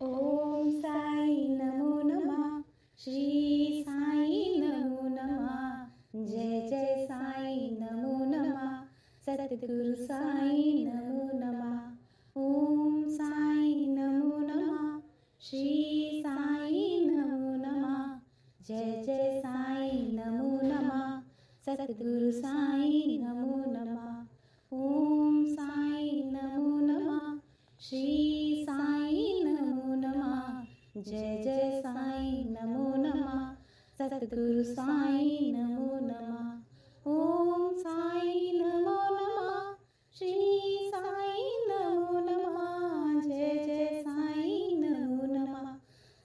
ओम साई नमो नमः। श्री साई नमो नमः। जय जय साई नमो नमः। सद्गुरु साई नमो नमः। ओम साई नमो नमः। श्री साई नमो नमः। जय जय साई नमो नमः। सद्गुरु साई नमो नमः। ओम साई नमो नमः। श्री साई नमो नमः। जय जय साई नमो नमः। सद्गुरु साई नमो नमः। ओम साई नमो नमः। श्री साई नमो नमः। जय जय साई नमो नमः।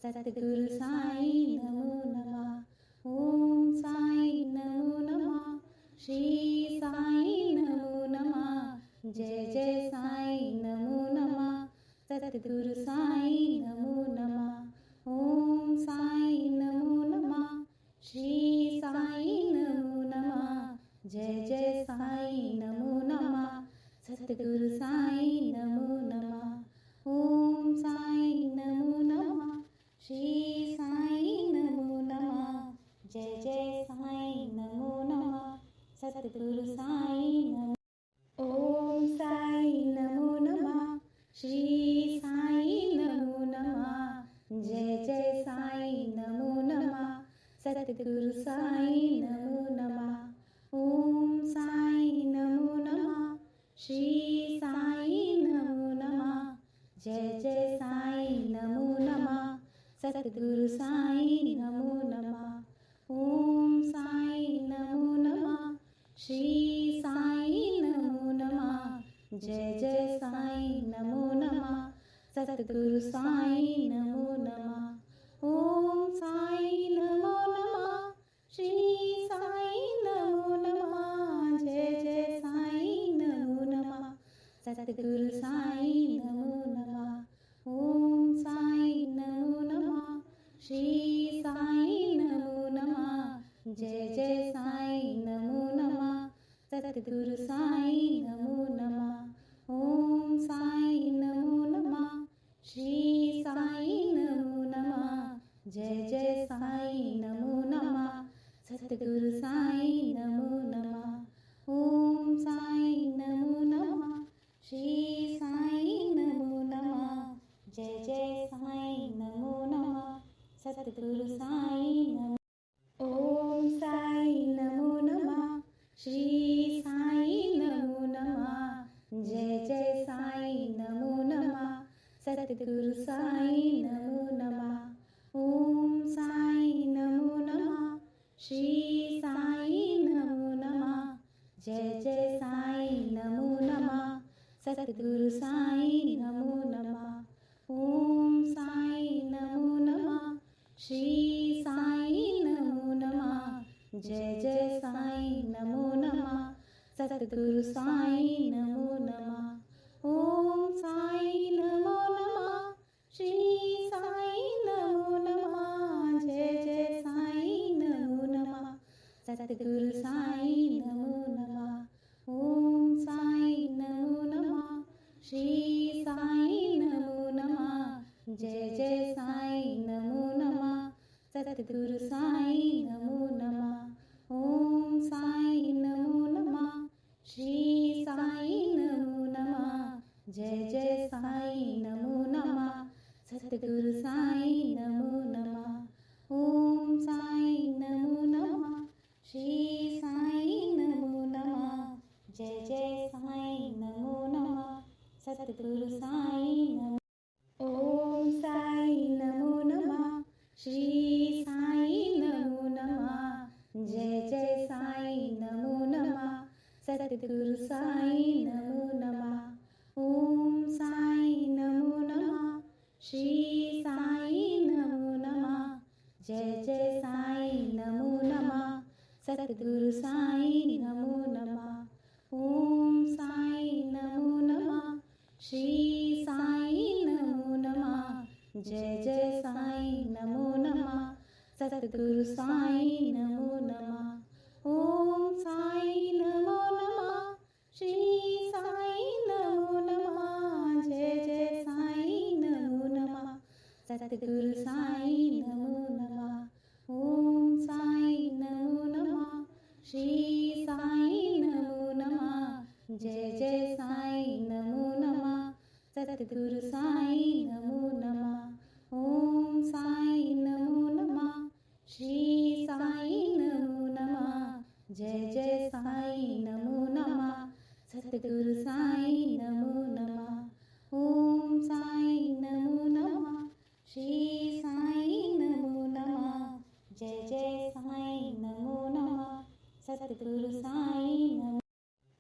सद्गुरु साई नमो नमः। ओम साई नमो नमः। श्री साई नमो नमः। जय जय साई नमो नमः। सद्गुरु साई नमो नमः। ओम साई नमो नमः। श्री साई नमो नमः। जय जय साई नमो नमः। सद्गुरु साई नमो नमः। ओम साई नमो नमः। श्री साई नमो नमः। जय जय साई नमो नमः। सद्गुरु साई नमो। ओम साई नमो नमः। श्री साई नमो नमः। जय जय साई नमो नमः। सद्गुरु साई नमो नमः। ओम साई नमो नमः। श्री साई नमो नमः। जय जय साई नमो नमः। सद्गुरु साई नमो नमः। ओम साई नमो नमः। श्री साई नमो नमः। जय जय साई नमो नमः। सद्गुरु साई नमो नमः। ओम साई नमो नमः। श्री साई नमो नमः। जय जय साई नमो नमः। सद्गुरु साई नमो नमः। ओम साई नमो नमः। श्री साई नमो नमः। जय जय साई नमो नमः। सद्गुरु साई नमो नमः। ओम साई नमो नमः। श्री साई नमो नमः। जय जय साई नमो नमः। सद्गुरु साई नमो नमः। ओम साई नमो नमः। श्री साई नमो नमः। जय जय साई नमो नमः। सद्गुरु साई नमो। ओम साई नमो नमः। श्री साई नमो नमः। जय जय साई नमो नमः। सद्गुरु साई नमो नमः। ओम साई नमो नमः। श्री साई नमो नमः। जय जय साई नमो नमः। सद्गुरु साई नमो नमः। ओम साई नमो नमः। श्री साई नमो नमः। जय जय साई नमो नमः। सद्गुरु साई नमो नमः। ओम साई नमो नमः। श्री साई नमो नमः। जय जय साई नमो नमः। सद्गुरु साई नमो नमः। ओम साई नमो नमः। श्री साई नमो नमः। जय जय साई नमो नमः। सद्गुरु साई नमो नमः। ओम साई नमो नमः। श्री साई नमो नमः। जय जय साई नमो नमः। सद्गुरु साई नमो नमः। ओम साई नमो नमः। श्री साई नमो नमः। जय जय साई नमो नमः। सद्गुरु साई नमो। ओम साई नमो नमः। श्री साई नमो नमः। जय जय साई नमो नमः। सद्गुरु साई नमो नमः। ओम साई नमो नमः। श्री साई नमो नमः। जय जय साई नमो नमः। सद्गुरु साई नमो नमः। ओम साई नमो नमः। श्री साई नमो नमः। जय जय साई नमो नमः। सद्गुरु साई नमो नमः। ओम साई नमो नमः। श्री साई नमो नमः। जय जय साई नमो नमः। सद्गुरु साईं नमो नमः। ओम साईं नमो नमः। श्री साईं नमो नमः। जय जय साईं नमो नमः। सद्गुरु साईं नमो नमः। ओम साईं नमो नमः। श्री साईं नमो नमः। जय जय साईं नमो नमः। सद्गुरु साईं नमो नमः। ओम साईं नमो नमः। श्री साईं नमो नमः। जय जय साईं नमो नमः। सद्गुरु साईं नमो।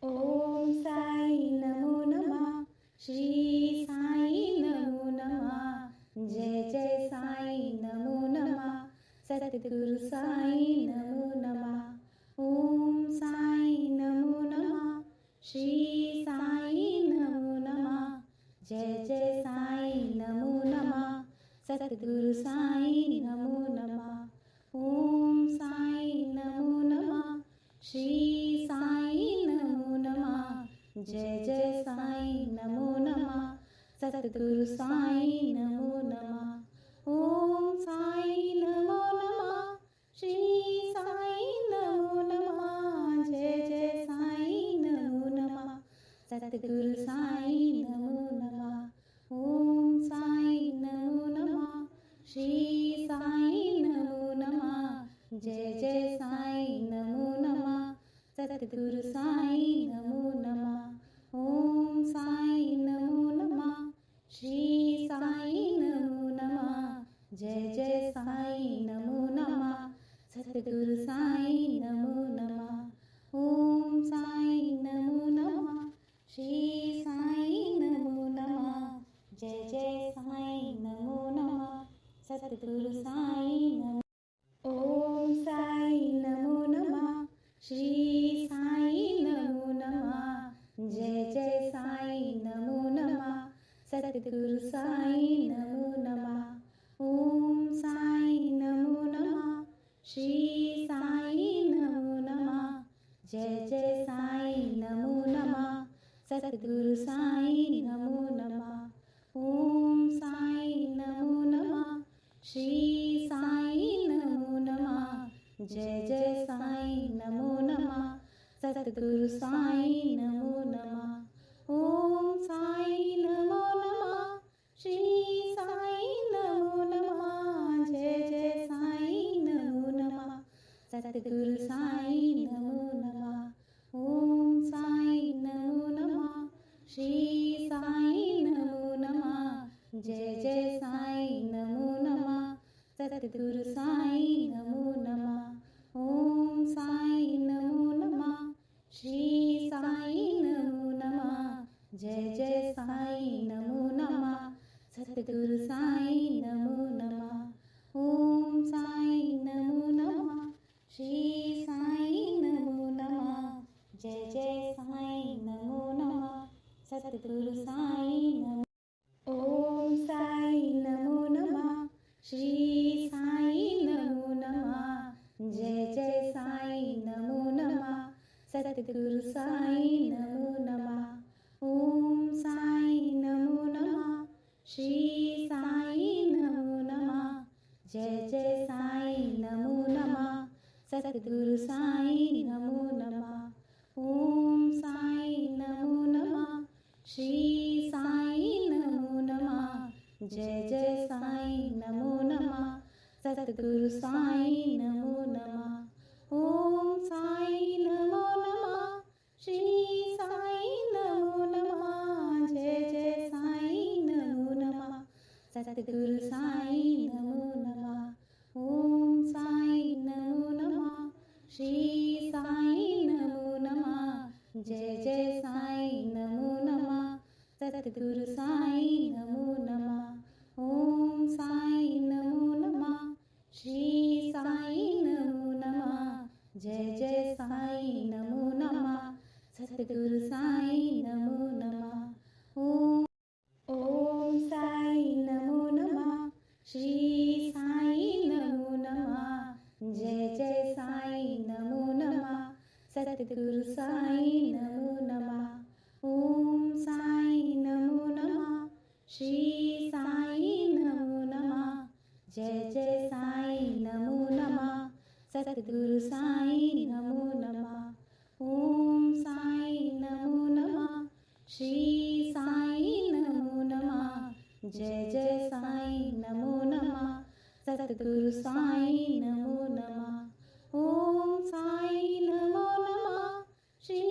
ओम साईं नमो नमः। श्री साईं नमो नमः। जय जय साईं नमो नमः। सद्गुरु साईं नमो नमः। ओम साईं नमो नमः। श्री साईं नमो नमः। जय जय साईं नमो नमः। सद्गुरु साईं नमो नमः। ओम साईं नमो नमः। श्री साईं नमो नमः। जय जय साईं नमो नमः। सद्गुरु साईं नमो नमः। ओम साईं नमो नमः। श्री साईं नमो नमः। जय जय साईं नमो नमः। सद्गुरु साईं नमो नमः। ओम साईं नमो नमः। श्री साईं नमो नमः। जय जय साईं नमो नमः। सद्गुरु साईं नमो नमः। ओम साईं नमो नमः। श्री साईं नमो नमः। जय जय साईं नमो नमः। सद्गुरु साईं नमो नमः। ओम साईं नमो नमः। श्री साईं नमो नमः। जय जय साईं नमो नमः। सद्गुरु साईं नमो। ओम साईं नमो नमः। श्री साईं नमो नमः। जय जय साईं नमो नमः। सद्गुरु साईं नमो नमः। ओम साईं नमो नमः। श्री साईं नमो नमः। जय जय साईं नमो नमः। सद्गुरु साईं नमो नमः। ओम साईं नमो नमः। श्री साईं नमो नमः। जय जय साईं नमो नमः। सद्गुरु साईं नमो नमः। ओम साईं नमो नमः। श्री साईं नमो नमः। जय जय साईं नमो नमः। सद्गुरु साईं नमो नमः। ओम साईं नमो नमः। श्री साईं नमो नमः। जय जय साईं नमो नमः। सद्गुरु साईं नमो नमः। ओम साईं नमो नमः। श्री साईं नमो नमः। जय जय साईं नमो नमः। सद्गुरु साईं नमो नमः। ओम साईं नमो नमः। श्री साईं नमो नमः। जय जय साईं नमो नमः। सद्गुरु साईं नमो। ओम साईं नमो नमः। श्री साईं नमो नमः। जय जय साईं नमो नमः। सद्गुरु साईं नमो नमः। ओम साईं नमो नमः। श्री साईं नमो नमः। जय जय साईं नमो नमः। सद्गुरु साईं नमो नमः। ओम साईं नमो नमः। श्री साईं नमो नमः। जय जय साईं नमो नमः। सद्गुरु साईं नमो नमः। ओम साईं नमो नमः। श्री साईं नमो नमः। जय जय साईं नमो नमः। सद्गुरु साईं नमो नमः। ओम साईं नमो नमः। श्री साईं नमो नमः। जय जय साईं नमो नमः। सद्गुरु साईं नमो नमः। ओम साईं नमो नमः। श्री साईं नमो नमः। जय जय साईं नमो नमः। सद्गुरु साईं नमो नमः। ओम साईं नमो नमः। श्री साईं नमो नमः। जय जय साईं नमो नमः। सद्गुरु साईं नमो नमः। ओम साईं नमो नमः। श्री साईं नमो नमः। जय जय साईं नमो नमः सतगुरु साईं नमो नमः ओम साईं नमो नमः श्री साईं नमो नमः जय जय साईं नमो नमः सतगुरु साईं नमो नमः ओम साईं नमो नमः श्री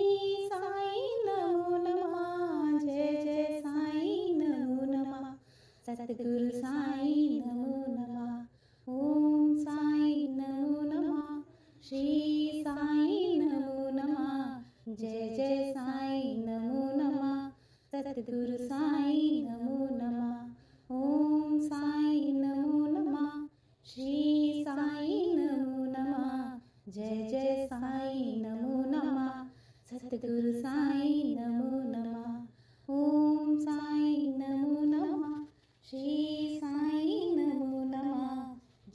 साईं नमो नमः जय जय साईं नमो नमः सतगुरु साईं नमो नमः ओम साईं नमो नमः श्री साईं नमो नमः जय जय साईं नमो नमः सतगुरु साईं नमो नमः ओम साईं नमो नमः श्री साईं नमो नमः जय जय साईं नमो नमः सतगुरु साईं नमो नमः ओम साईं नमो नमः श्री साईं नमो नमः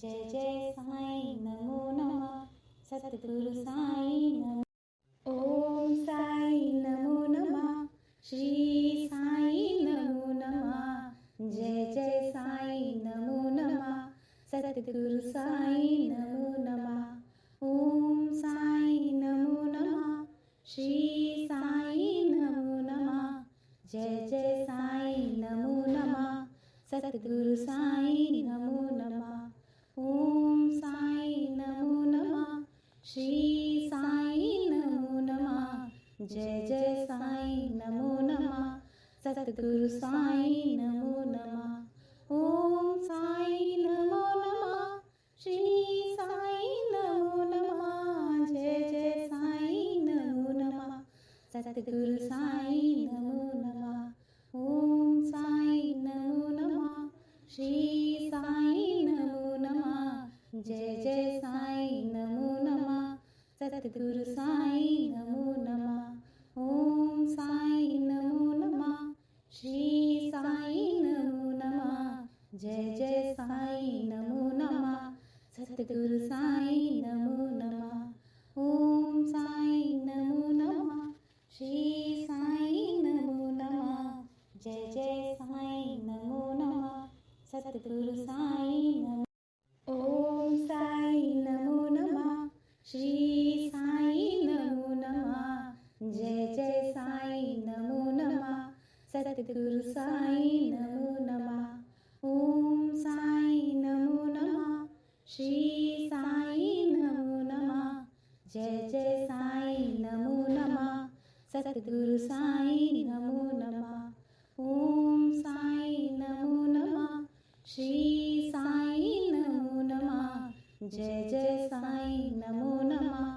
जय जय साईं नमो नमः सतगुरु साईं नमो ओम साईं नमो नमः श्री साईं नमो नमः जय जय साईं नमो नमः सतगुरु साईं नमो नमः ओम साईं नमो नमः श्री साईं नमो नमः जय जय साईं नमो नमः सतगुरु साईं नमो नमः ओम साईं नमो नमः श्री साईं नमो नमः जय जय साईं नमो नमः सतगुरु साईं नमो नमः ओम साईं नमो नमः श्री साईं नमो नमः जय जय साईं नमो नमः सतगुरु साईं नमो नमः ओम साईं नमो नमः श्री साईं नमो नमः जय जय साईं नमो नमः सतगुरु साईं नमो नमः ओम साईं नमो नमः श्री साईं नमो नमः जय जय साईं नमो नमः सतगुरु साईं नमो नमः ओम साईं नमो नमः श्री साईं नमो नमः जय जय साईं नमो नमः सतगुरु साईं नमो ओम साईं नमो नमः श्री साईं नमो नमः जय जय साईं नमो नमः सतगुरु साईं नमो नमः ओम साईं नमो नमः श्री साईं नमो नमः जय जय साईं नमो नमः सतगुरु साईं नमो नमः ओम साईं नमो नमः श्री साईं नमो नमः जय जय साईं नमो नमः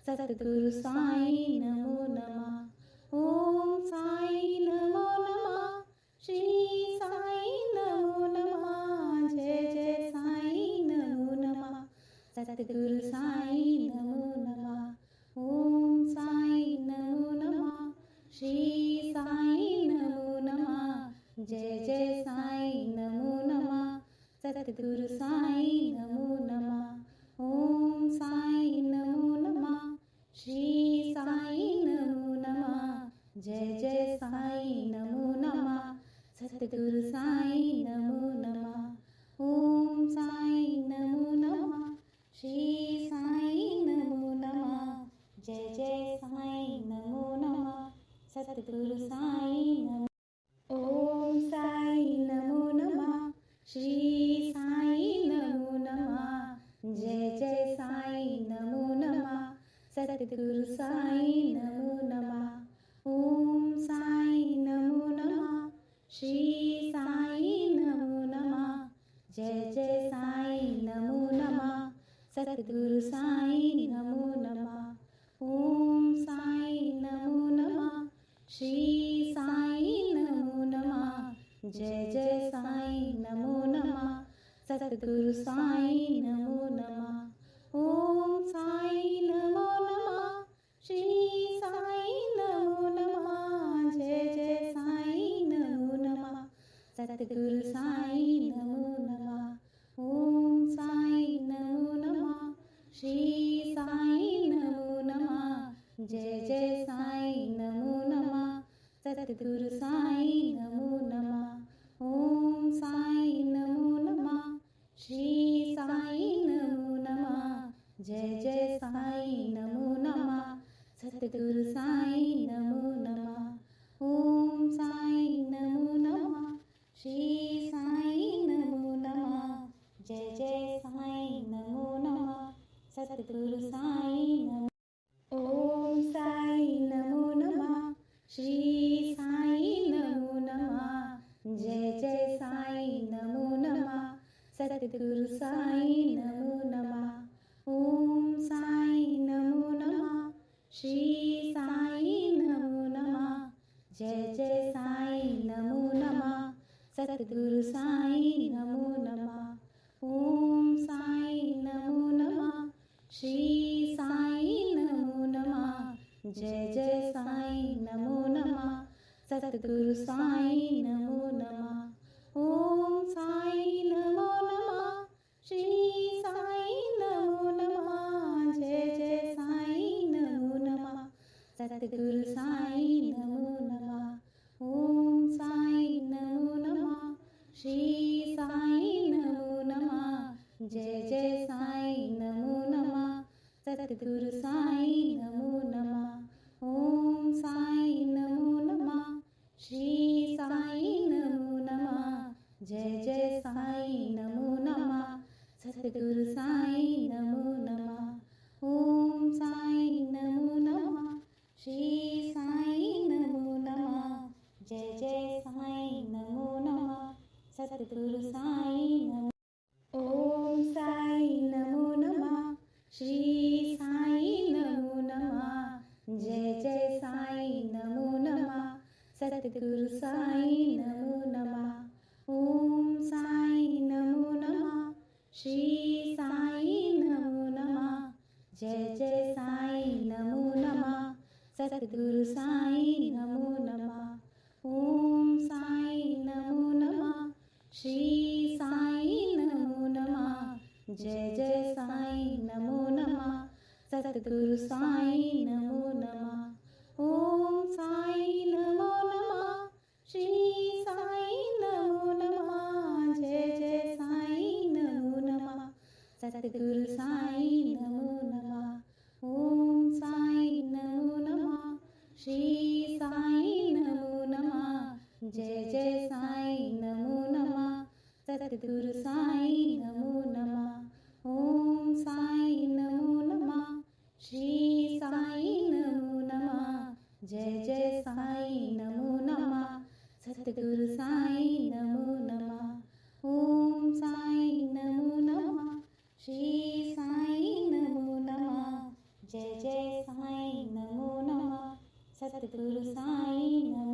सतगुरु साईं नमो नमः ओम साईं नमो नमः श्री साईं नमो नमः जय जय साईं नमो नमः सतगुरु साईं नमो नमः ओम साईं नमो नमः श्री साईं नमो नमः जय जय साईं नमो नमः सतगुरु साईं नमो नमः ओम साईं नमो नमः श्री साईं नमो नमः जय जय साईं नमो नमः सतगुरु साईं नमो नमः ओम साईं नमो नमः श्री साईं नमो नमः जय जय साईं नमो नमः सतगुरु साईं नमो ओम साईं नमो नमः श्री साईं नमो नमः जय जय साईं नमो नमः सतगुरु साईं नमो नमः ओम साईं नमो नमः श्री साईं नमो नमः जय जय साईं नमो नमः सतगुरु साईं नमो नमः ओम साईं नमो नमः श्री साईं नमो नमः जय जय साईं नमो नमः सतगुरु साईं नमो नमः ओम साईं नमो नमः श्री साईं नमो नमः जय जय साईं नमो नमः सतगुरु साईं नमो नमः ओम साईं नमो नमः श्री साईं नमो नमः जय जय साईं नमो नमः सतगुरु साईं नमो नमः ओम साईं नमो नमः श्री सद्गुरु साई नमो नमः. ओम साई नमो नमः. श्री साई नमो नमः. जय जय साई नमो नमः. सद्गुरु साई नमो नमः. ओम साई नमो नमः. श्री साई नमो नमः. जय जय साई नमो नमः. सद्गुरु साई नमो नमः. ओम साई नमो नमः. श्री साई नमो नमः. जय जय साई नमो नमः. सद्गुरु साई नमो नमः. ओम साई नमो नमः. श्री साई नमो नमः. जय जय साई नमो नमः. सद्गुरु साई नमो नमः. ओम साई नमो नमः. श्री साई नमो नमः. जय जय साई नमो नमः. सद्गुरु साई नमो नमः. ओम साई नमो नमः. श्री साई नमो नमः. जय जय साई नमो नमः. सद्गुरु साई नमो. ओम साई नमो नमः. श्री साई नमो नमः. जय जय साई नमो नमः. सद्गुरु साई नमो नमः. ओम साई नमो नमः. श्री साई नमो नमः. जय जय साई नमो नमः. सद्गुरु साई नमो नमः. ओम साई नमो नमः. श्री साई नमो नमः. जय जय साई नमो नमः. सद्गुरु साई नमो नमः. ओम साई नमो नमः. श्री साई नमो नमः. जय जय साई नमो नमः. सद्गुरु साई नमो नमः. ओम साई नमो नमः. श्री साई नमो नमः. जय जय साई नमो नमः. सद्गुरु साई नमो नमः. ओम साई नमो नमः. श्री साई नमो नमः. जय जय साई नमो नमः. सद्गुरु साई नमो नमः. ओम साई नमो नमः. श्री साई नमो नमः. जय जय साई नमो नमः. सद्गुरु साई नमो.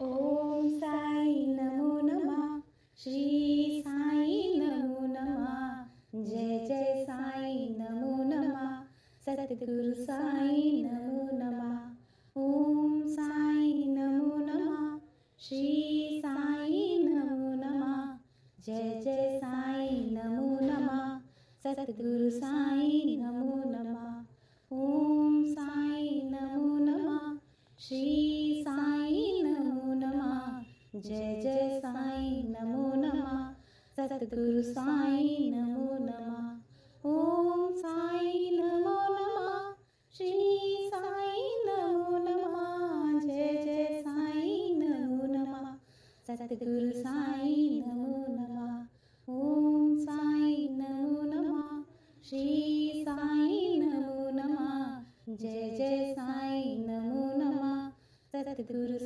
ओम साई नमो नमः. श्री साई नमो नमः. जय जय साई नमो नमः. सद्गुरु साई नमो नमः. ओम साई नमो नमः. श्री साई नमो नमः. जय जय साई नमो नमः. सद्गुरु साई नमो नमः. ओम साई नमो नमः. श्री साई नमो नमः. जय जय साई नमो नमः. सद्गुरु साई नमो नमः. ओम साई नमो नमः. श्री साई नमो नमः. जय जय साई नमो नमः. सद्गुरु साई नमो नमः. ओम साई नमो नमः. श्री साई नमो नमः. जय जय साई नमो नमः. सद्गुरु